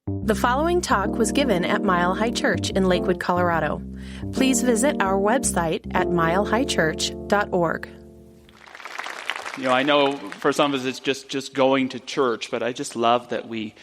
The following talk was given at Mile High Church in Lakewood, Colorado. Please visit our website at milehighchurch.org. I know for some of us it's just going to church, but I just love that we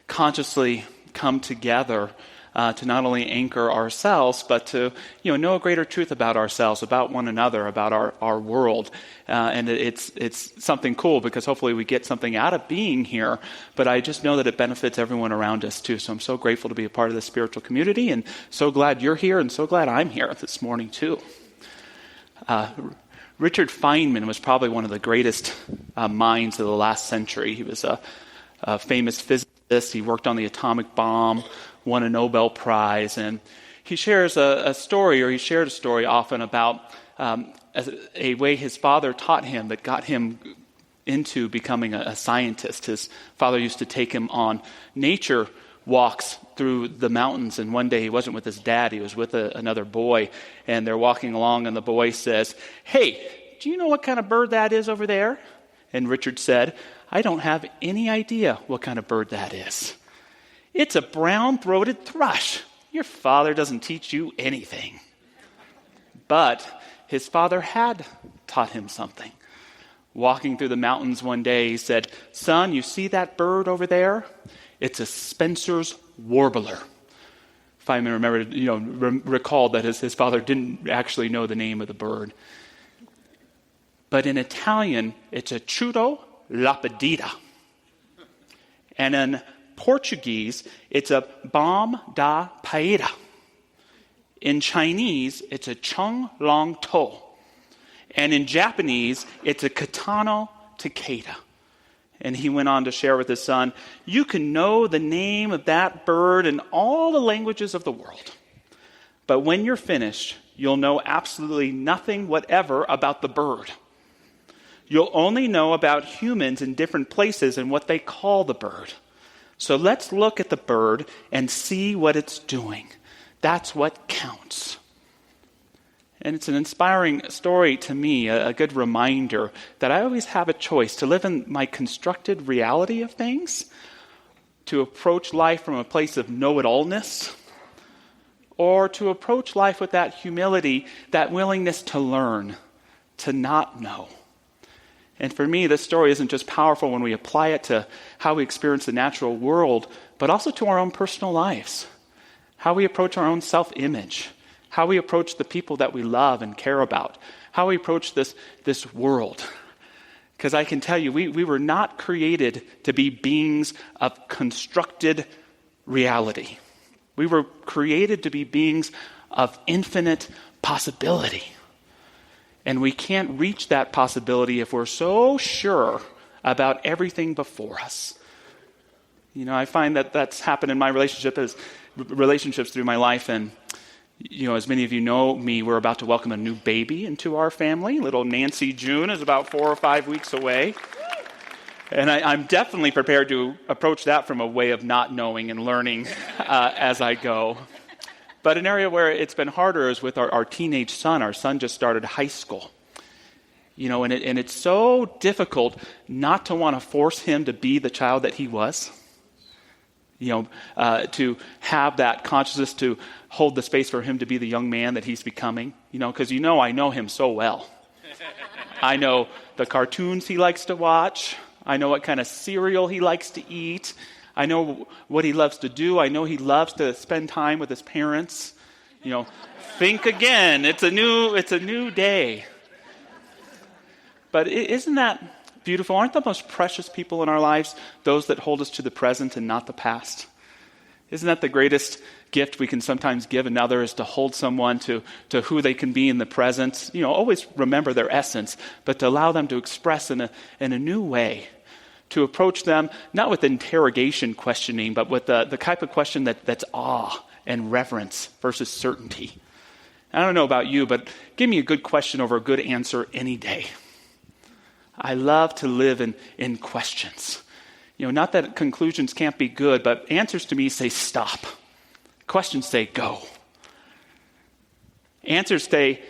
consciously come together to not only anchor ourselves, but to know a greater truth about ourselves, about one another, about our world. And it's something cool because hopefully we get something out of being here, but I just know that it benefits everyone around us too. So I'm so grateful to be a part of this spiritual community and so glad you're here and so glad I'm here this morning too. Richard Feynman was probably one of the greatest minds of the last century. He was a famous physicist. He worked on the atomic bomb, won a Nobel Prize, and he shares a story, or he shared a story often about a way his father taught him that got him into becoming a scientist. His father used to take him on nature walks through the mountains, and one day he wasn't with his dad, he was with another boy, and they're walking along, and the boy says, "Hey, do you know what kind of bird that is over there?" And Richard said, "I don't have any idea what kind of bird that is." "It's a brown-throated thrush. Your father doesn't teach you anything." But his father had taught him something. Walking through the mountains one day, he said, "Son, you see that bird over there? It's a Spencer's warbler." Feynman recalled that his father didn't actually know the name of the bird. But in Italian, it's a Chudo lapidida. And in Portuguese, it's a Bom da Paeira. In Chinese, it's a Chung Long To. And in Japanese, it's a Katano Takeda. And he went on to share with his son, "You can know the name of that bird in all the languages of the world. But when you're finished, you'll know absolutely nothing whatever about the bird. You'll only know about humans in different places and what they call the bird. So let's look at the bird and see what it's doing. That's what counts." And it's an inspiring story to me, a good reminder that I always have a choice to live in my constructed reality of things, to approach life from a place of know-it-allness, or to approach life with that humility, that willingness to learn, to not know. And for me, this story isn't just powerful when we apply it to how we experience the natural world, but also to our own personal lives, how we approach our own self-image, how we approach the people that we love and care about, how we approach this world. Because I can tell you, we were not created to be beings of constructed reality. We were created to be beings of infinite possibility. And we can't reach that possibility if we're so sure about everything before us. I find that that's happened in my relationships through my life. And, as many of you know me, we're about to welcome a new baby into our family. Little Nancy June is about 4 or 5 weeks away. And I'm definitely prepared to approach that from a way of not knowing and learning as I go. But an area where it's been harder is with our teenage son. Our son just started high school. And it's so difficult not to want to force him to be the child that he was. To have that consciousness to hold the space for him to be the young man that he's becoming. Because I know him so well. I know the cartoons he likes to watch. I know what kind of cereal he likes to eat. I know what he loves to do. I know he loves to spend time with his parents. Think again. It's a new day. But isn't that beautiful? Aren't the most precious people in our lives those that hold us to the present and not the past? Isn't that the greatest gift we can sometimes give another, is to hold someone to who they can be in the present? Always remember their essence, but to allow them to express in a new way. To approach them, not with interrogation questioning, but with the type of question that's awe and reverence versus certainty. I don't know about you, but give me a good question over a good answer any day. I love to live in questions. Not that conclusions can't be good, but answers to me say stop. Questions say go. Answers say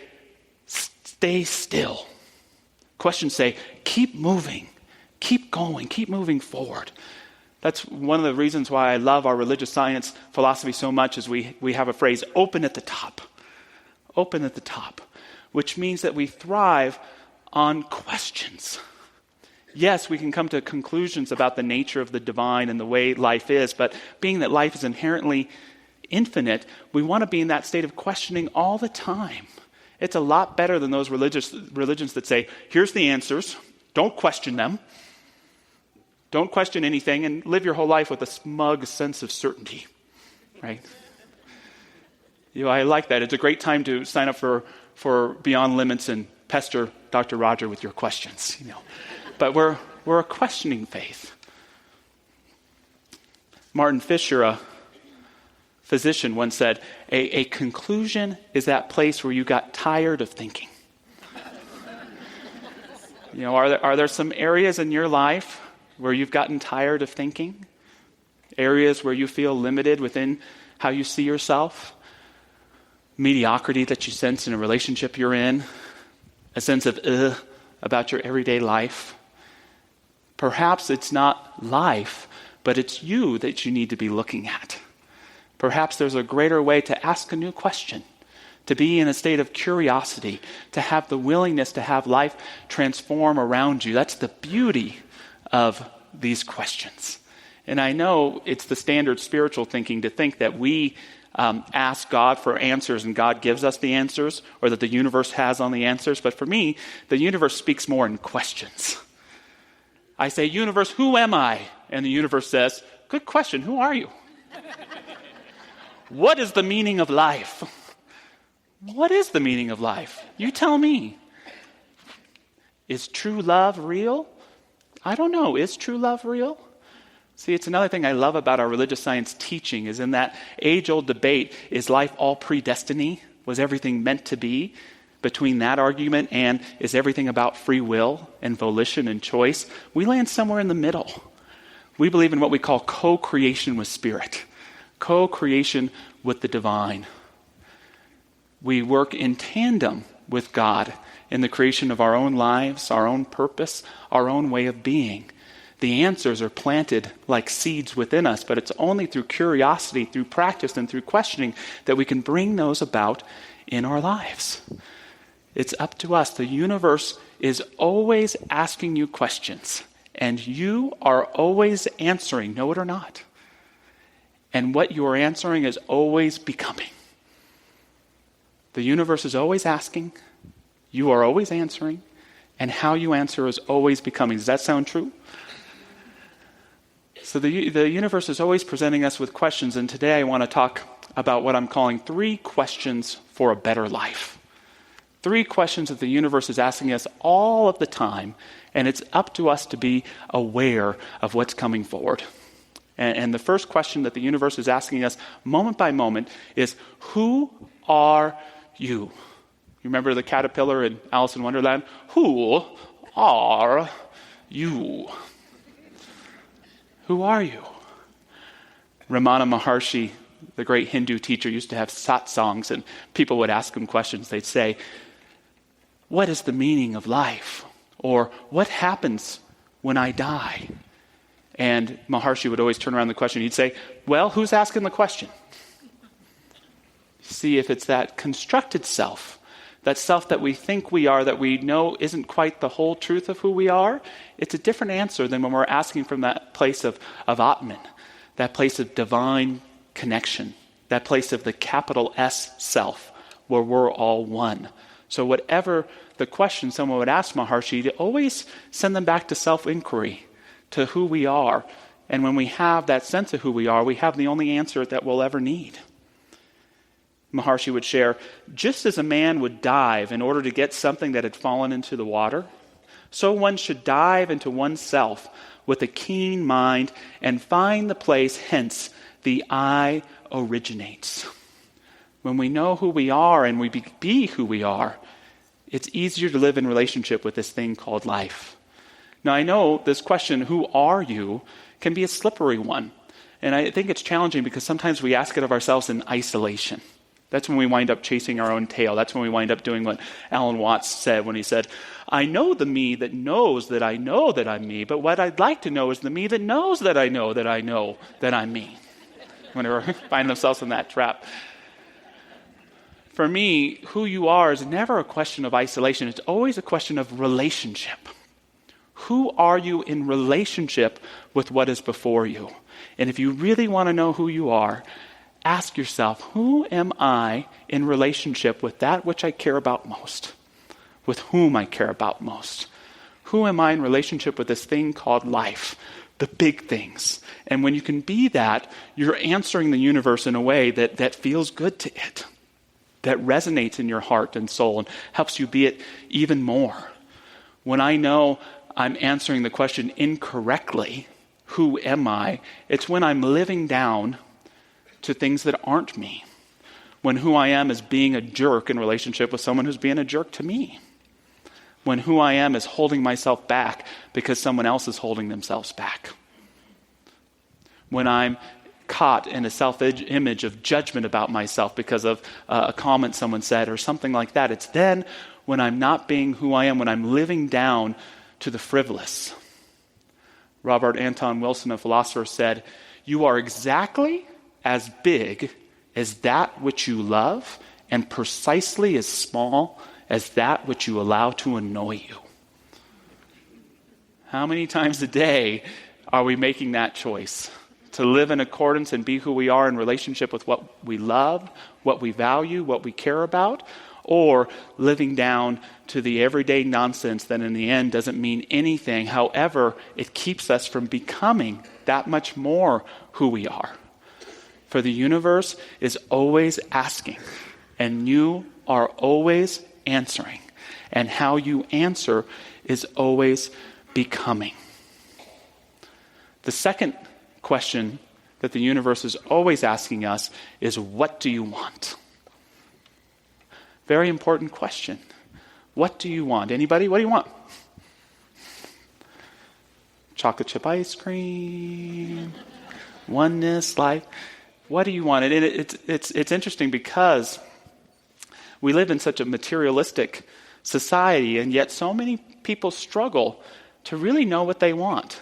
stay still. Questions say keep moving. Keep going, keep moving forward. That's one of the reasons why I love our religious science philosophy so much is we have a phrase, open at the top. Open at the top, which means that we thrive on questions. Yes, we can come to conclusions about the nature of the divine and the way life is, but being that life is inherently infinite, we want to be in that state of questioning all the time. It's a lot better than those religions that say, here's the answers, don't question them. Don't question anything and live your whole life with a smug sense of certainty, right? I like that. It's a great time to sign up for Beyond Limits and pester Dr. Roger with your questions, But we're a questioning faith. Martin Fisher, a physician, once said, a conclusion is that place where you got tired of thinking. Are there some areas in your life where you've gotten tired of thinking? Areas where you feel limited within how you see yourself? Mediocrity that you sense in a relationship you're in? A sense of about your everyday life? Perhaps it's not life, but it's you that you need to be looking at. Perhaps there's a greater way to ask a new question, to be in a state of curiosity, to have the willingness to have life transform around you. That's the beauty of these questions. And I know it's the standard spiritual thinking to think that we ask God for answers and God gives us the answers, or that the universe has on the answers. But for me, the universe speaks more in questions. I say, universe, who am I? And the universe says, good question, who are you? What is the meaning of life? What is the meaning of life? You tell me. Is true love real? I don't know. Is true love real? See, it's another thing I love about our religious science teaching is in that age-old debate, is life all predestiny? Was everything meant to be? Between that argument and is everything about free will and volition and choice? We land somewhere in the middle. We believe in what we call co-creation with spirit, co-creation with the divine. We work in tandem with God in the creation of our own lives, our own purpose, our own way of being. The answers are planted like seeds within us, but it's only through curiosity, through practice, and through questioning that we can bring those about in our lives. It's up to us. The universe is always asking you questions, and you are always answering, know it or not. And what you are answering is always becoming. The universe is always asking, you are always answering, and how you answer is always becoming. Does that sound true? So the universe is always presenting us with questions, and today I want to talk about what I'm calling 3 questions for a better life. 3 questions that the universe is asking us all of the time, and it's up to us to be aware of what's coming forward. And the first question that the universe is asking us moment by moment is, who are you? You remember the caterpillar in Alice in Wonderland? Who are you? Who are you? Ramana Maharshi, the great Hindu teacher, used to have satsangs, and people would ask him questions. They'd say, what is the meaning of life? Or what happens when I die? And Maharshi would always turn around the question. He'd say, well, who's asking the question? See, if it's that constructed self, that self that we think we are, that we know isn't quite the whole truth of who we are, it's a different answer than when we're asking from that place of Atman, that place of divine connection, that place of the capital S self, where we're all one. So whatever the question someone would ask Maharshi, to always send them back to self-inquiry, to who we are. And when we have that sense of who we are, we have the only answer that we'll ever need. Maharshi would share, just as a man would dive in order to get something that had fallen into the water, so one should dive into oneself with a keen mind and find the place hence the I originates. When we know who we are and we be who we are, it's easier to live in relationship with this thing called life. Now, I know this question, who are you, can be a slippery one. And I think it's challenging because sometimes we ask it of ourselves in isolation. That's when we wind up chasing our own tail. That's when we wind up doing what Alan Watts said when he said, I know the me that knows that I know that I'm me, but what I'd like to know is the me that knows that I know that I know that I'm me. Whenever we find themselves in that trap. For me, who you are is never a question of isolation. It's always a question of relationship. Who are you in relationship with what is before you? And if you really want to know who you are, ask yourself, who am I in relationship with that which I care about most? With whom I care about most? Who am I in relationship with this thing called life? The big things. And when you can be that, you're answering the universe in a way that feels good to it, that resonates in your heart and soul and helps you be it even more. When I know I'm answering the question incorrectly, who am I? It's when I'm living down to things that aren't me. When who I am is being a jerk in relationship with someone who's being a jerk to me. When who I am is holding myself back because someone else is holding themselves back. When I'm caught in a self-image of judgment about myself because of a comment someone said or something like that. It's then when I'm not being who I am, when I'm living down to the frivolous. Robert Anton Wilson, a philosopher, said, you are exactly as big as that which you love and precisely as small as that which you allow to annoy you. How many times a day are we making that choice? To live in accordance and be who we are in relationship with what we love, what we value, what we care about, or living down to the everyday nonsense that in the end doesn't mean anything. However, it keeps us from becoming that much more who we are. For the universe is always asking, and you are always answering. And how you answer is always becoming. The second question that the universe is always asking us is, what do you want? Very important question. What do you want? Anybody? What do you want? Chocolate chip ice cream, oneness, life. What do you want? And it's interesting because we live in such a materialistic society, and yet so many people struggle to really know what they want,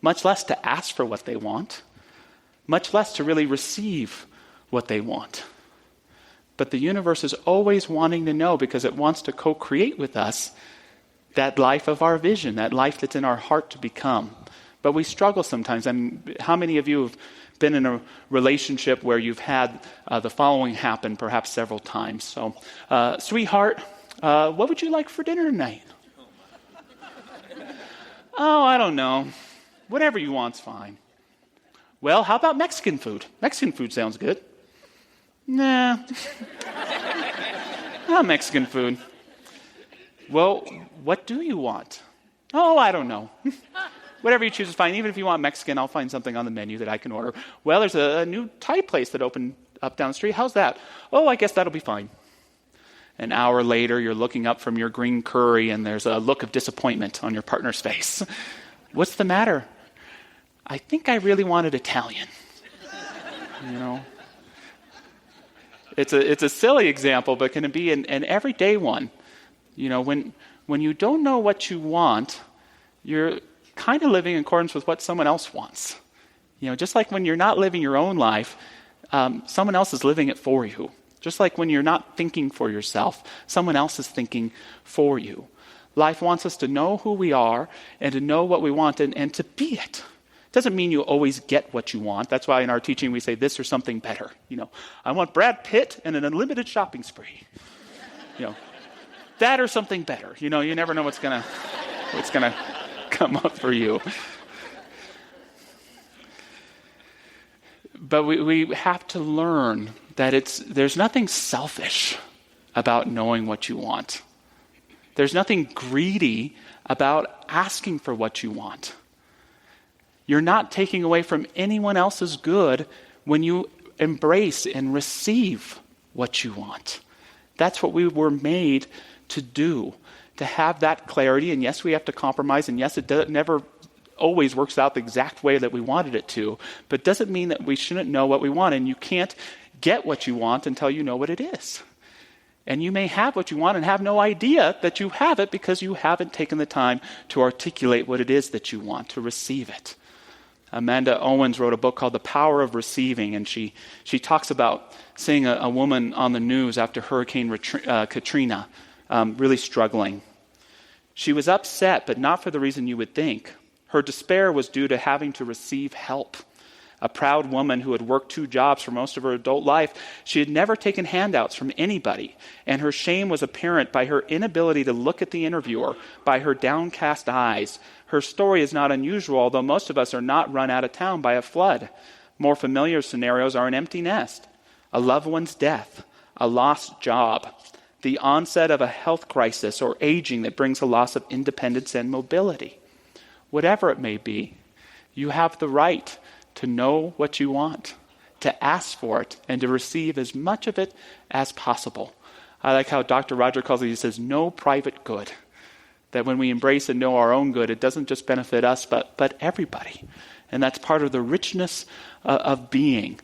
much less to ask for what they want, much less to really receive what they want. But the universe is always wanting to know because it wants to co-create with us that life of our vision, that life that's in our heart to become. But we struggle sometimes. How many of you have been in a relationship where you've had the following happen perhaps several times? So, sweetheart, what would you like for dinner tonight? Oh, I don't know. Whatever you want's fine. Well, how about Mexican food? Mexican food sounds good. Nah. Not Mexican food. Well, what do you want? Oh, I don't know. Whatever you choose is fine. Even if you want Mexican, I'll find something on the menu that I can order. Well, there's a new Thai place that opened up down the street. How's that? Oh, I guess that'll be fine. An hour later, you're looking up from your green curry and there's a look of disappointment on your partner's face. What's the matter? I think I really wanted Italian. You know? It's a silly example, but can it be an everyday one? You know, when you don't know what you want, you're kind of living in accordance with what someone else wants. You know, just like when you're not living your own life, someone else is living it for you. Just like when you're not thinking for yourself, someone else is thinking for you. Life wants us to know who we are and to know what we want and to be it. Doesn't mean you always get what you want. That's why in our teaching we say this or something better. You know, I want Brad Pitt and an unlimited shopping spree. You know, that or something better. You know, you never know what's gonna come up for you. But we have to learn that there's nothing selfish about knowing what you want. There's nothing greedy about asking for what you want. You're not taking away from anyone else's good when you embrace and receive what you want. That's what we were made to do, to have that clarity. And yes, we have to compromise. And yes, it never always works out the exact way that we wanted it to. But it doesn't mean that we shouldn't know what we want. And you can't get what you want until you know what it is. And you may have what you want and have no idea that you have it because you haven't taken the time to articulate what it is that you want, to receive it. Amanda Owens wrote a book called The Power of Receiving, and she talks about seeing a woman on the news after Hurricane Katrina, really struggling. She was upset, but not for the reason you would think. Her despair was due to having to receive help. A proud woman who had worked 2 jobs for most of her adult life, she had never taken handouts from anybody, and her shame was apparent by her inability to look at the interviewer, by her downcast eyes. Her story is not unusual, although most of us are not run out of town by a flood. More familiar scenarios are an empty nest, a loved one's death, a lost job, the onset of a health crisis or aging that brings a loss of independence and mobility. Whatever it may be, you have the right to know what you want, to ask for it, and to receive as much of it as possible. I like how Dr. Roger calls it, he says, no private good. That when we embrace and know our own good, it doesn't just benefit us, but everybody. And that's part of the richness of being.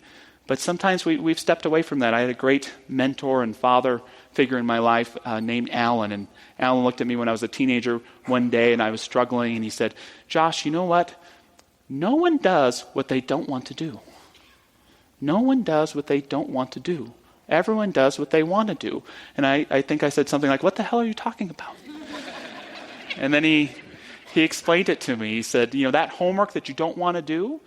But sometimes we've stepped away from that. I had a great mentor and father figure in my life named Alan. And Alan looked at me when I was a teenager one day and I was struggling, and he said, Josh, you know what? No one does what they don't want to do. No one does what they don't want to do. Everyone does what they want to do. And I think I said something like, what the hell are you talking about? And then he explained it to me. He said, that homework that you don't want to do,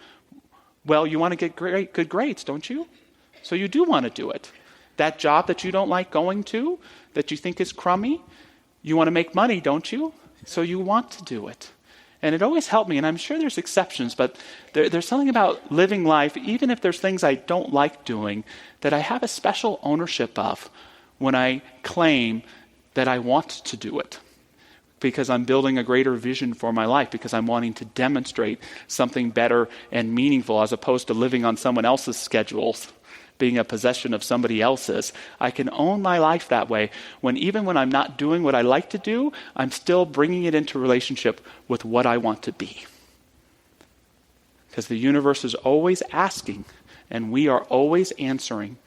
well, you want to get good grades, don't you? So you do want to do it. That job that you don't like going to, that you think is crummy, you want to make money, don't you? So you want to do it. And it always helped me, and I'm sure there's exceptions, but there's something about living life, even if there's things I don't like doing, that I have a special ownership of when I claim that I want to do it. Because I'm building a greater vision for my life, because I'm wanting to demonstrate something better and meaningful as opposed to living on someone else's schedules, being a possession of somebody else's. I can own my life that way when even when I'm not doing what I like to do, I'm still bringing it into relationship with what I want to be. Because the universe is always asking, and we are always answering,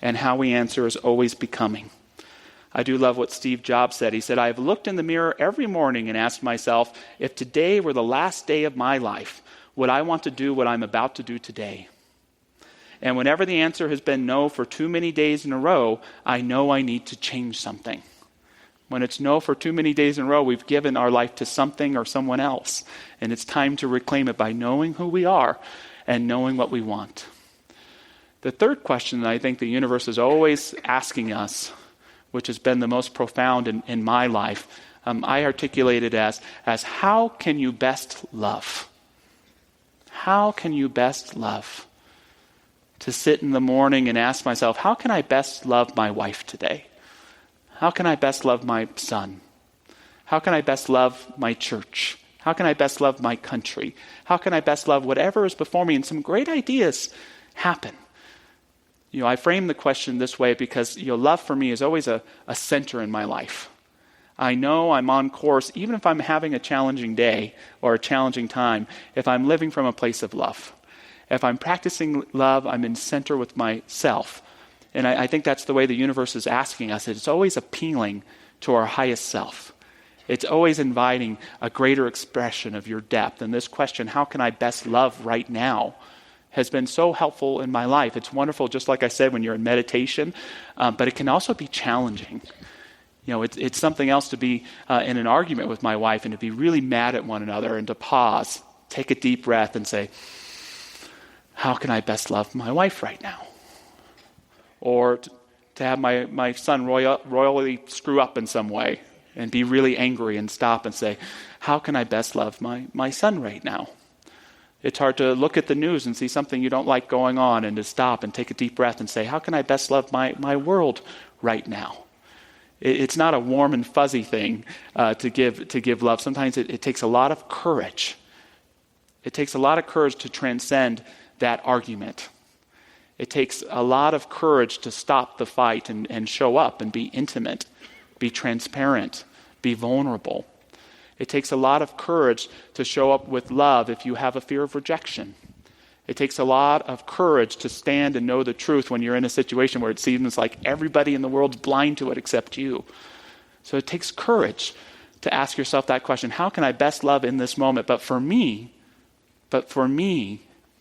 and how we answer is always becoming. I do love what Steve Jobs said. He said, I've looked in the mirror every morning and asked myself, if today were the last day of my life, would I want to do what I'm about to do today? And whenever the answer has been no for too many days in a row, I know I need to change something. When it's no for too many days in a row, we've given our life to something or someone else. And it's time to reclaim it by knowing who we are and knowing what we want. The third question that I think the universe is always asking us, which has been the most profound in my life, I articulate it as how can you best love? How can you best love? To sit in the morning and ask myself, how can I best love my wife today? How can I best love my son? How can I best love my church? How can I best love my country? How can I best love whatever is before me? And some great ideas happen. I frame the question this way because love for me is always a center in my life. I know I'm on course, even if I'm having a challenging day or a challenging time, if I'm living from a place of love. If I'm practicing love, I'm in center with myself. And I think that's the way the universe is asking us. It's always appealing to our highest self. It's always inviting a greater expression of your depth. And this question, how can I best love right now, has been so helpful in my life. It's wonderful, just like I said, when you're in meditation, but it can also be challenging. It's something else to be in an argument with my wife and to be really mad at one another and to pause, take a deep breath and say, how can I best love my wife right now? Or to have my son royally screw up in some way and be really angry and stop and say, how can I best love my son right now? It's hard to look at the news and see something you don't like going on and to stop and take a deep breath and say, how can I best love my world right now? It's not a warm and fuzzy thing to give love. Sometimes it takes a lot of courage. It takes a lot of courage to transcend that argument. It takes a lot of courage to stop the fight and show up and be intimate, be transparent, be vulnerable. It takes a lot of courage to show up with love if you have a fear of rejection. It takes a lot of courage to stand and know the truth when you're in a situation where it seems like everybody in the world's blind to it except you. So it takes courage to ask yourself that question, how can I best love in this moment? But for me,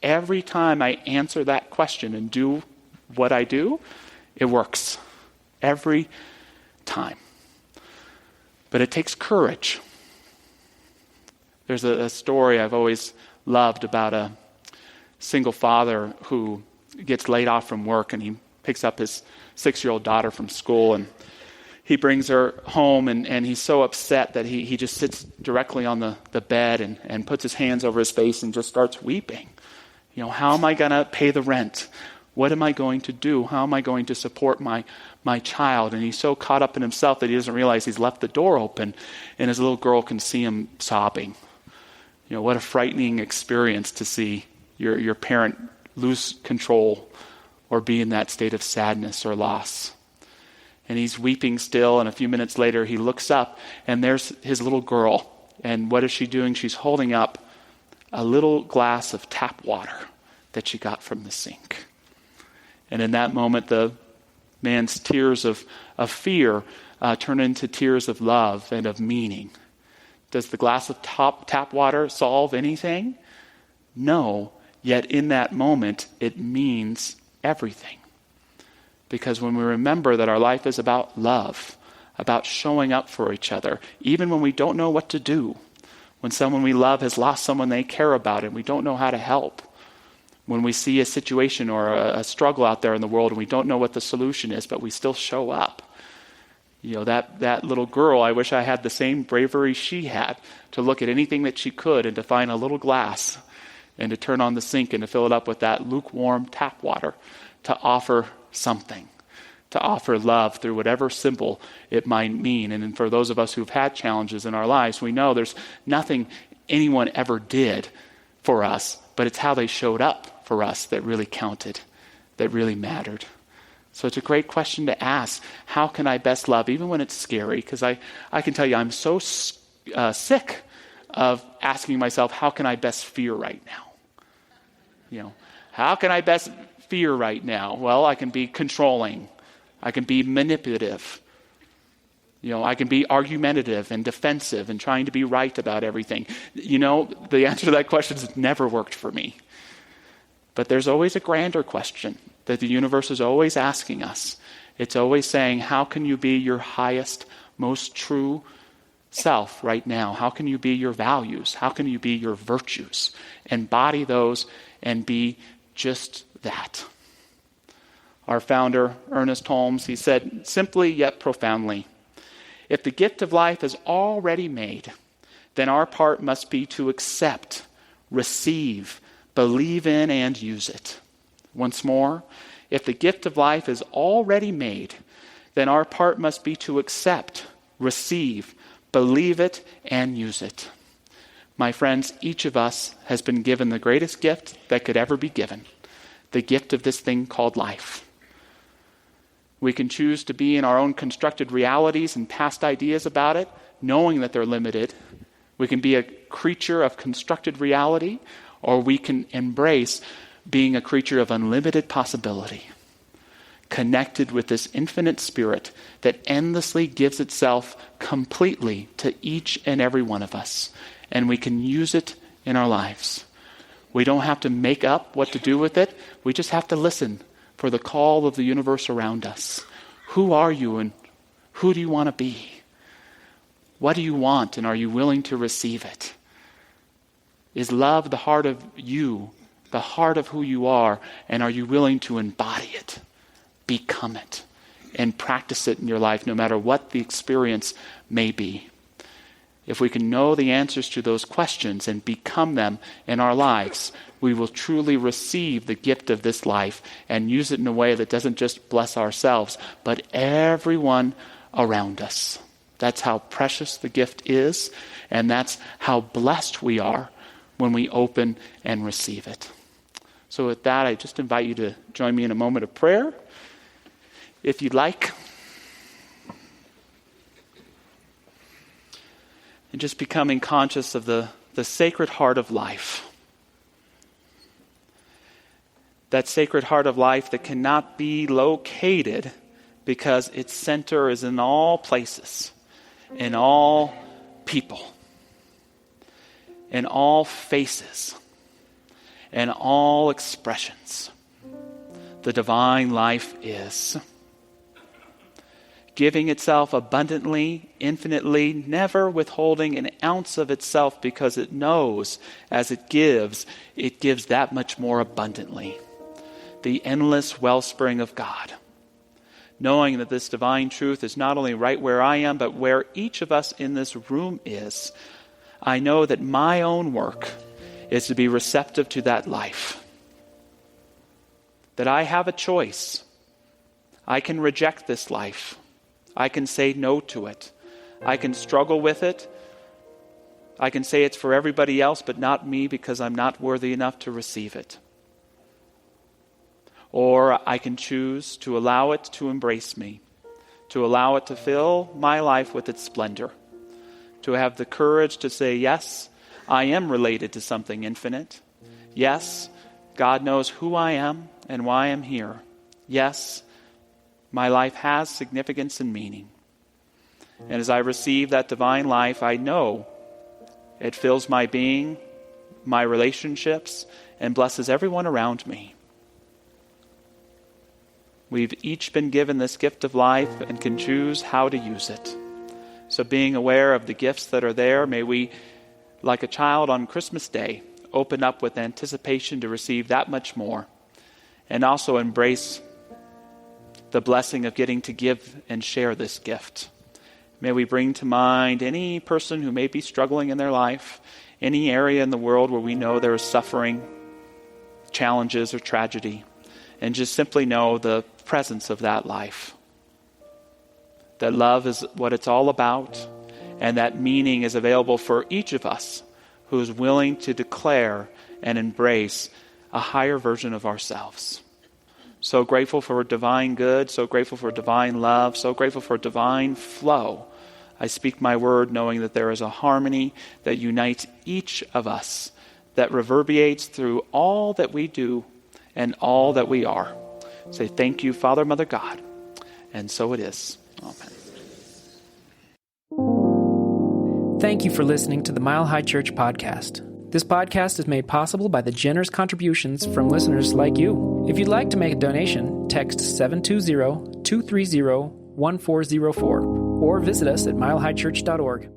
every time I answer that question and do what I do, it works. Every time. But it takes courage. There's a story I've always loved about a single father who gets laid off from work, and he picks up his 6-year-old daughter from school, and he brings her home, and he's so upset that he just sits directly on the bed and puts his hands over his face and just starts weeping. How am I going to pay the rent? What am I going to do? How am I going to support my child? And he's so caught up in himself that he doesn't realize he's left the door open, and his little girl can see him sobbing. What a frightening experience to see your parent lose control or be in that state of sadness or loss. And he's weeping still, and a few minutes later he looks up, and there's his little girl. And what is she doing? She's holding up a little glass of tap water that she got from the sink. And in that moment, the man's tears of fear turn into tears of love and of meaning. Does the glass of tap water solve anything? No. Yet in that moment, it means everything. Because when we remember that our life is about love, about showing up for each other, even when we don't know what to do, when someone we love has lost someone they care about and we don't know how to help, when we see a situation or a struggle out there in the world and we don't know what the solution is, but we still show up. That little girl, I wish I had the same bravery she had to look at anything that she could and to find a little glass and to turn on the sink and to fill it up with that lukewarm tap water, to offer something, to offer love through whatever symbol it might mean. And for those of us who've had challenges in our lives, we know there's nothing anyone ever did for us, but it's how they showed up for us that really counted, that really mattered. So it's a great question to ask. How can I best love, even when it's scary? Because I can tell you, I'm so sick of asking myself, how can I best fear right now? How can I best fear right now? Well, I can be controlling. I can be manipulative. I can be argumentative and defensive and trying to be right about everything. The answer to that question has never worked for me. But there's always a grander question that the universe is always asking us. It's always saying, how can you be your highest, most true self right now? How can you be your values? How can you be your virtues? Embody those and be just that. Our founder, Ernest Holmes, he said simply yet profoundly, if the gift of life is already made, then our part must be to accept, receive, believe in, and use it. Once more, if the gift of life is already made, then our part must be to accept, receive, believe it, and use it. My friends, each of us has been given the greatest gift that could ever be given, the gift of this thing called life. We can choose to be in our own constructed realities and past ideas about it, knowing that they're limited. We can be a creature of constructed reality, or we can embrace being a creature of unlimited possibility, connected with this infinite spirit that endlessly gives itself completely to each and every one of us, and we can use it in our lives. We don't have to make up what to do with it. We just have to listen for the call of the universe around us. Who are you and who do you want to be? What do you want, and are you willing to receive it? Is love the heart of you, the heart of who you are, and are you willing to embody it, become it, and practice it in your life no matter what the experience may be? If we can know the answers to those questions and become them in our lives, we will truly receive the gift of this life and use it in a way that doesn't just bless ourselves, but everyone around us. That's how precious the gift is, and that's how blessed we are when we open and receive it. So with that, I just invite you to join me in a moment of prayer, if you'd like. And just becoming conscious of the sacred heart of life. that Sacred Heart of Life that cannot be located because its center is in all places, in all people, in all faces, in all expressions. The divine life is giving itself abundantly, infinitely, never withholding an ounce of itself, because it knows as it gives that much more abundantly. The endless wellspring of God. Knowing that this divine truth is not only right where I am, but where each of us in this room is, I know that my own work is to be receptive to that life. That I have a choice. I can reject this life. I can say no to it. I can struggle with it. I can say it's for everybody else, but not me, because I'm not worthy enough to receive it. Or I can choose to allow it to embrace me, to allow it to fill my life with its splendor, to have the courage to say, yes, I am related to something infinite. Yes, God knows who I am and why I'm here. Yes, my life has significance and meaning. And as I receive that divine life, I know it fills my being, my relationships, and blesses everyone around me. We've each been given this gift of life and can choose how to use it. So being aware of the gifts that are there, may we, like a child on Christmas Day, open up with anticipation to receive that much more, and also embrace the blessing of getting to give and share this gift. May we bring to mind any person who may be struggling in their life, any area in the world where we know there is suffering, challenges, or tragedy, and just simply know the presence of that life. That love is what it's all about, and that meaning is available for each of us who is willing to declare and embrace a higher version of ourselves. So grateful for divine good, so grateful for divine love, so grateful for divine flow. I speak my word knowing that there is a harmony that unites each of us, that reverberates through all that we do and all that we are. Say thank you, Father, Mother, God. And so it is. Amen. Thank you for listening to the Mile High Church podcast. This podcast is made possible by the generous contributions from listeners like you. If you'd like to make a donation, text 720-230-1404 or visit us at milehighchurch.org.